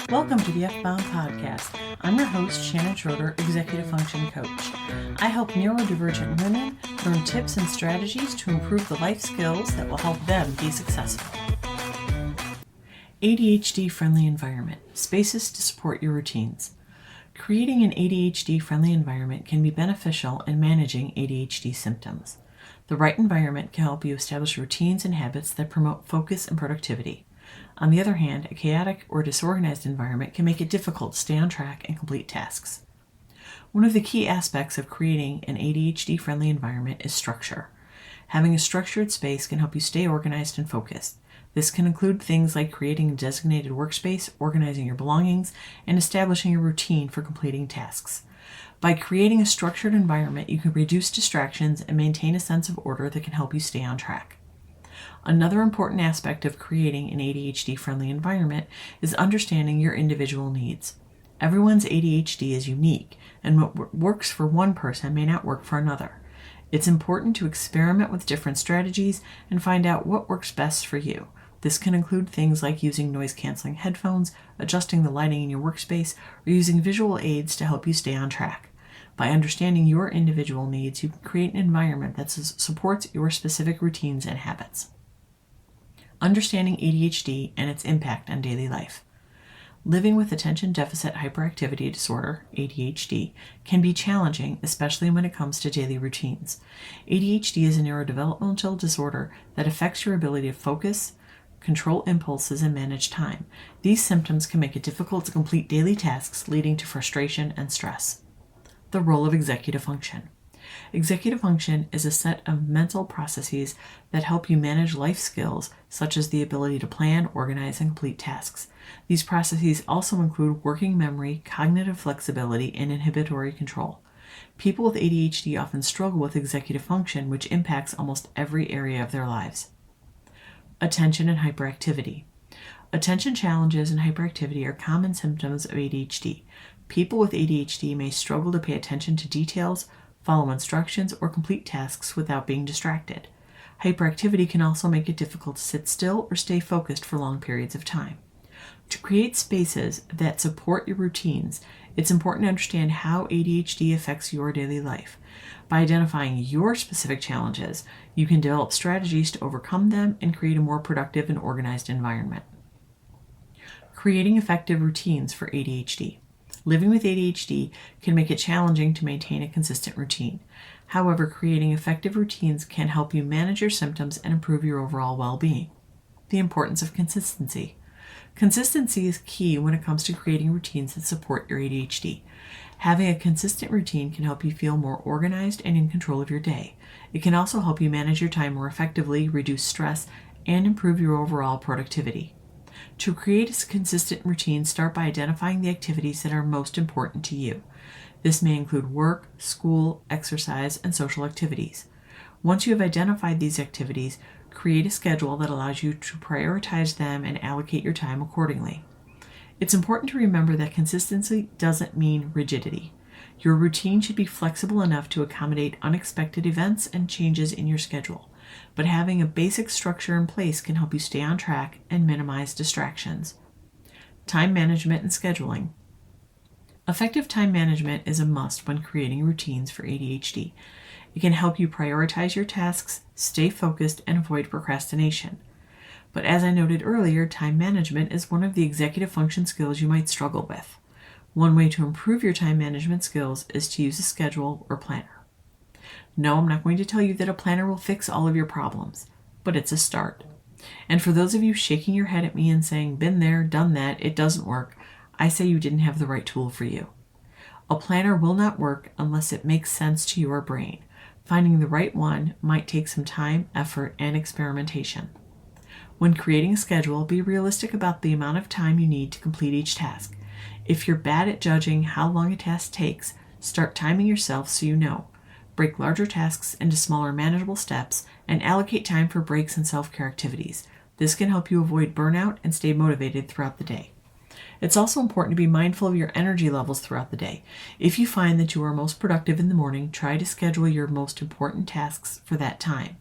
Welcome to the F-Bound Podcast. I'm your host, Shannon Schroeder, Executive Function Coach. I help neurodivergent women learn tips and strategies to improve the life skills that will help them be successful. ADHD-Friendly environment, spaces to support your routines. Creating an ADHD-friendly environment can be beneficial in managing ADHD symptoms. The right environment can help you establish routines and habits that promote focus and productivity. On the other hand, a chaotic or disorganized environment can make it difficult to stay on track and complete tasks. One of the key aspects of creating an ADHD-friendly environment is structure. Having a structured space can help you stay organized and focused. This can include things like creating a designated workspace, organizing your belongings, and establishing a routine for completing tasks. By creating a structured environment, you can reduce distractions and maintain a sense of order that can help you stay on track. Another important aspect of creating an ADHD-friendly environment is understanding your individual needs. Everyone's ADHD is unique, and what works for one person may not work for another. It's important to experiment with different strategies and find out what works best for you. This can include things like using noise-canceling headphones, adjusting the lighting in your workspace, or using visual aids to help you stay on track. By understanding your individual needs, you can create an environment that supports your specific routines and habits. Understanding ADHD and its impact on daily life. Living with attention deficit hyperactivity disorder, ADHD, can be challenging, especially when it comes to daily routines. ADHD is a neurodevelopmental disorder that affects your ability to focus, control impulses, and manage time. These symptoms can make it difficult to complete daily tasks, leading to frustration and stress. The role of executive function. Executive function is a set of mental processes that help you manage life skills, such as the ability to plan, organize, and complete tasks. These processes also include working memory, cognitive flexibility, and inhibitory control. People with ADHD often struggle with executive function, which impacts almost every area of their lives. Attention and hyperactivity. Attention challenges and hyperactivity are common symptoms of ADHD. People with ADHD may struggle to pay attention to details, follow instructions, or complete tasks without being distracted. Hyperactivity can also make it difficult to sit still or stay focused for long periods of time. To create spaces that support your routines, it's important to understand how ADHD affects your daily life. By identifying your specific challenges, you can develop strategies to overcome them and create a more productive and organized environment. Creating effective routines for ADHD. Living with ADHD can make it challenging to maintain a consistent routine. However, creating effective routines can help you manage your symptoms and improve your overall well-being. The importance of consistency. Consistency is key when it comes to creating routines that support your ADHD. Having a consistent routine can help you feel more organized and in control of your day. It can also help you manage your time more effectively, reduce stress, and improve your overall productivity. To create a consistent routine, start by identifying the activities that are most important to you. This may include work, school, exercise, and social activities. Once you have identified these activities, create a schedule that allows you to prioritize them and allocate your time accordingly. It's important to remember that consistency doesn't mean rigidity. Your routine should be flexible enough to accommodate unexpected events and changes in your schedule. But having a basic structure in place can help you stay on track and minimize distractions. Time management and scheduling. Effective time management is a must when creating routines for ADHD. It can help you prioritize your tasks, stay focused, and avoid procrastination. But as I noted earlier, time management is one of the executive function skills you might struggle with. One way to improve your time management skills is to use a schedule or planner. No, I'm not going to tell you that a planner will fix all of your problems, but it's a start. And for those of you shaking your head at me and saying, been there, done that, it doesn't work, I say you didn't have the right tool for you. A planner will not work unless it makes sense to your brain. Finding the right one might take some time, effort, and experimentation. When creating a schedule, be realistic about the amount of time you need to complete each task. If you're bad at judging how long a task takes, start timing yourself so you know. Break larger tasks into smaller manageable steps, and allocate time for breaks and self-care activities. This can help you avoid burnout and stay motivated throughout the day. It's also important to be mindful of your energy levels throughout the day. If you find that you are most productive in the morning, try to schedule your most important tasks for that time.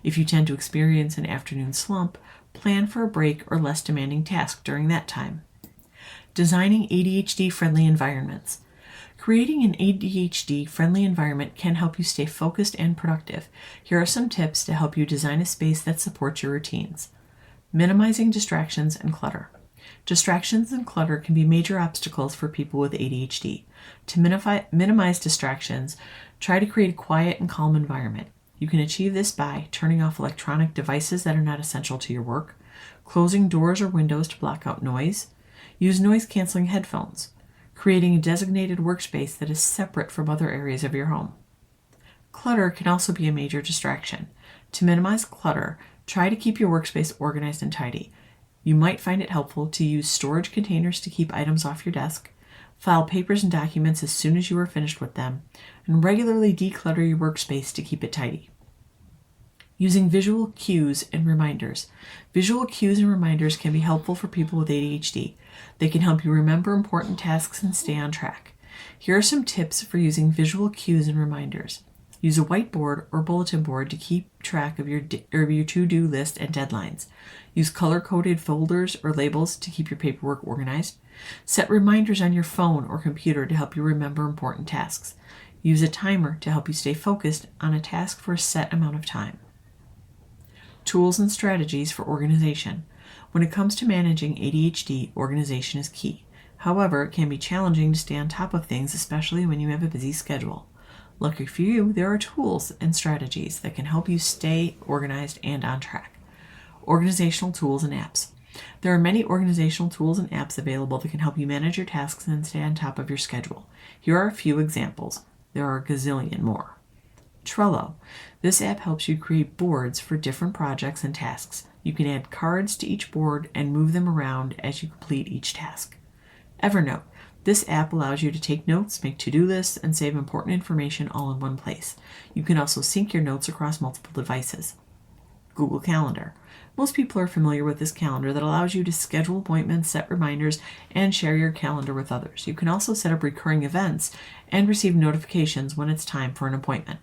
If you tend to experience an afternoon slump, plan for a break or less demanding task during that time. Designing ADHD-friendly environments. Creating an ADHD-friendly environment can help you stay focused and productive. Here are some tips to help you design a space that supports your routines. Minimizing distractions and clutter. Distractions and clutter can be major obstacles for people with ADHD. To minimize distractions, try to create a quiet and calm environment. You can achieve this by turning off electronic devices that are not essential to your work, closing doors or windows to block out noise, use noise-canceling headphones, creating a designated workspace that is separate from other areas of your home. Clutter can also be a major distraction. To minimize clutter, try to keep your workspace organized and tidy. You might find it helpful to use storage containers to keep items off your desk, file papers and documents as soon as you are finished with them, and regularly declutter your workspace to keep it tidy. Using visual cues and reminders. Visual cues and reminders can be helpful for people with ADHD. They can help you remember important tasks and stay on track. Here are some tips for using visual cues and reminders. Use a whiteboard or bulletin board to keep track of your to-do list and deadlines. Use color-coded folders or labels to keep your paperwork organized. Set reminders on your phone or computer to help you remember important tasks. Use a timer to help you stay focused on a task for a set amount of time. Tools and strategies for organization. When it comes to managing ADHD, organization is key. However, it can be challenging to stay on top of things, especially when you have a busy schedule. Lucky for you, there are tools and strategies that can help you stay organized and on track. Organizational tools and apps. There are many organizational tools and apps available that can help you manage your tasks and stay on top of your schedule. Here are a few examples. There are a gazillion more. Trello. This app helps you create boards for different projects and tasks. You can add cards to each board and move them around as you complete each task. Evernote. This app allows you to take notes, make to-do lists, and save important information all in one place. You can also sync your notes across multiple devices. Google Calendar. Most people are familiar with this calendar that allows you to schedule appointments, set reminders, and share your calendar with others. You can also set up recurring events and receive notifications when it's time for an appointment.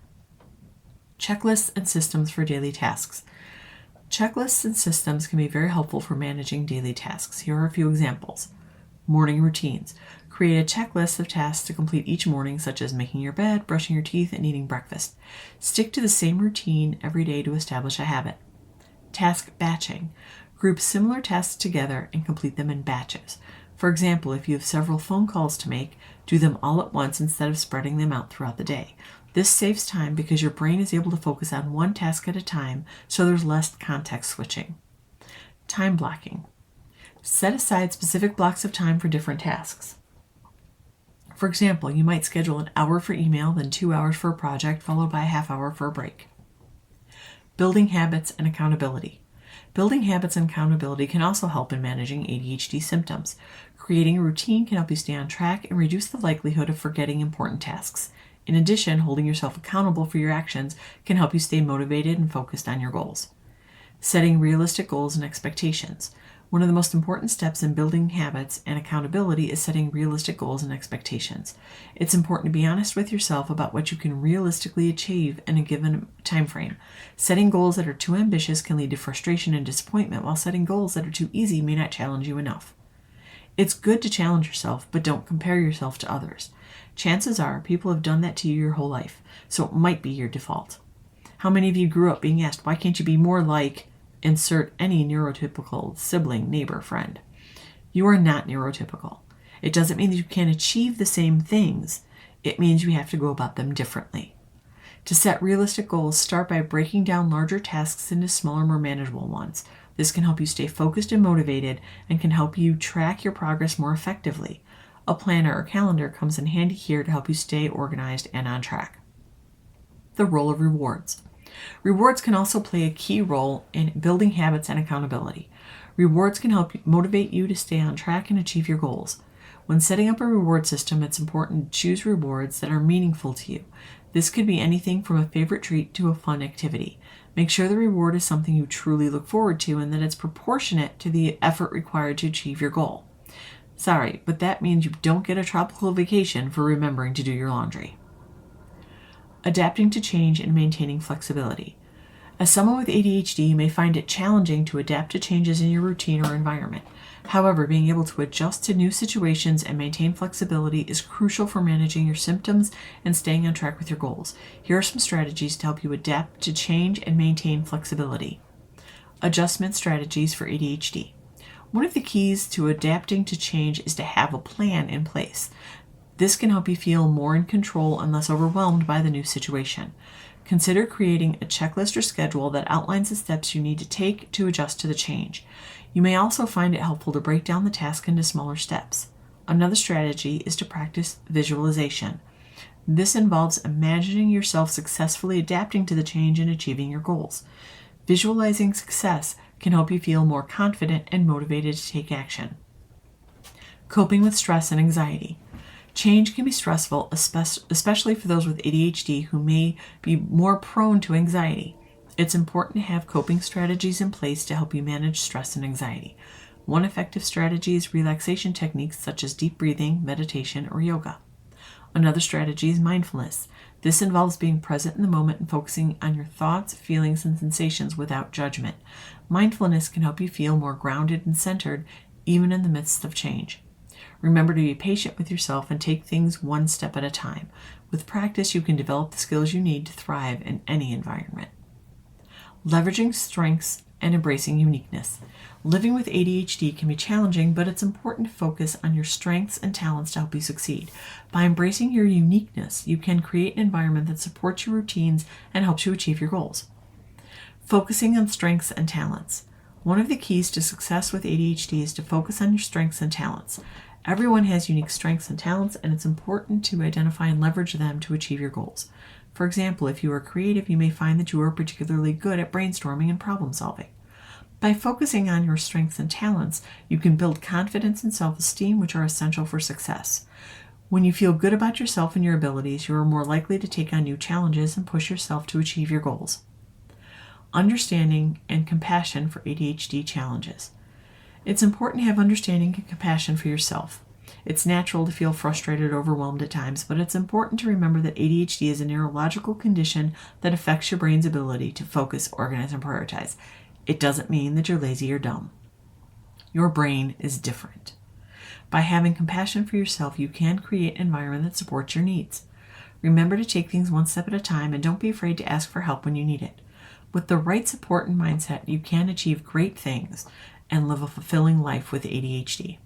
Checklists and systems for daily tasks. Checklists and systems can be very helpful for managing daily tasks. Here are a few examples. Morning routines. Create a checklist of tasks to complete each morning, such as making your bed, brushing your teeth, and eating breakfast. Stick to the same routine every day to establish a habit. Task batching. Group similar tasks together and complete them in batches. For example, if you have several phone calls to make, do them all at once instead of spreading them out throughout the day. This saves time because your brain is able to focus on one task at a time, so there's less context switching. Time blocking. Set aside specific blocks of time for different tasks. For example, you might schedule an hour for email, then 2 hours for a project, followed by a half hour for a break. Building habits and accountability. Building habits and accountability can also help in managing ADHD symptoms. Creating a routine can help you stay on track and reduce the likelihood of forgetting important tasks. In addition, holding yourself accountable for your actions can help you stay motivated and focused on your goals. Setting realistic goals and expectations. One of the most important steps in building habits and accountability is setting realistic goals and expectations. It's important to be honest with yourself about what you can realistically achieve in a given time frame. Setting goals that are too ambitious can lead to frustration and disappointment, while setting goals that are too easy may not challenge you enough. It's good to challenge yourself, but don't compare yourself to others. Chances are people have done that to you your whole life, so it might be your default. How many of you grew up being asked, why can't you be more like, insert any neurotypical sibling, neighbor, friend? You are not neurotypical. It doesn't mean that you can't achieve the same things. It means you have to go about them differently. To set realistic goals, start by breaking down larger tasks into smaller, more manageable ones. This can help you stay focused and motivated and can help you track your progress more effectively. A planner or calendar comes in handy here to help you stay organized and on track. The role of rewards. Rewards can also play a key role in building habits and accountability. Rewards can help motivate you to stay on track and achieve your goals. When setting up a reward system, it's important to choose rewards that are meaningful to you. This could be anything from a favorite treat to a fun activity. Make sure the reward is something you truly look forward to and that it's proportionate to the effort required to achieve your goal. Sorry, but that means you don't get a tropical vacation for remembering to do your laundry. Adapting to change and maintaining flexibility. As someone with ADHD, you may find it challenging to adapt to changes in your routine or environment. However, being able to adjust to new situations and maintain flexibility is crucial for managing your symptoms and staying on track with your goals. Here are some strategies to help you adapt to change and maintain flexibility. Adjustment strategies for ADHD. One of the keys to adapting to change is to have a plan in place. This can help you feel more in control and less overwhelmed by the new situation. Consider creating a checklist or schedule that outlines the steps you need to take to adjust to the change. You may also find it helpful to break down the task into smaller steps. Another strategy is to practice visualization. This involves imagining yourself successfully adapting to the change and achieving your goals. Visualizing success can help you feel more confident and motivated to take action. Coping with stress and anxiety. Change can be stressful, especially for those with ADHD who may be more prone to anxiety. It's important to have coping strategies in place to help you manage stress and anxiety. One effective strategy is relaxation techniques such as deep breathing, meditation, or yoga. Another strategy is mindfulness. This involves being present in the moment and focusing on your thoughts, feelings, and sensations without judgment. Mindfulness can help you feel more grounded and centered, even in the midst of change. Remember to be patient with yourself and take things one step at a time. With practice, you can develop the skills you need to thrive in any environment. Leveraging strengths and embracing uniqueness. Living with ADHD can be challenging, but it's important to focus on your strengths and talents to help you succeed. By embracing your uniqueness, you can create an environment that supports your routines and helps you achieve your goals. Focusing on strengths and talents. One of the keys to success with ADHD is to focus on your strengths and talents. Everyone has unique strengths and talents, and it's important to identify and leverage them to achieve your goals. For example, if you are creative, you may find that you are particularly good at brainstorming and problem solving. By focusing on your strengths and talents, you can build confidence and self-esteem, which are essential for success. When you feel good about yourself and your abilities, you are more likely to take on new challenges and push yourself to achieve your goals. Understanding and compassion for ADHD challenges. It's important to have understanding and compassion for yourself. It's natural to feel frustrated or overwhelmed at times, but it's important to remember that ADHD is a neurological condition that affects your brain's ability to focus, organize, and prioritize. It doesn't mean that you're lazy or dumb. Your brain is different. By having compassion for yourself, you can create an environment that supports your needs. Remember to take things one step at a time and don't be afraid to ask for help when you need it. With the right support and mindset, you can achieve great things and live a fulfilling life with ADHD.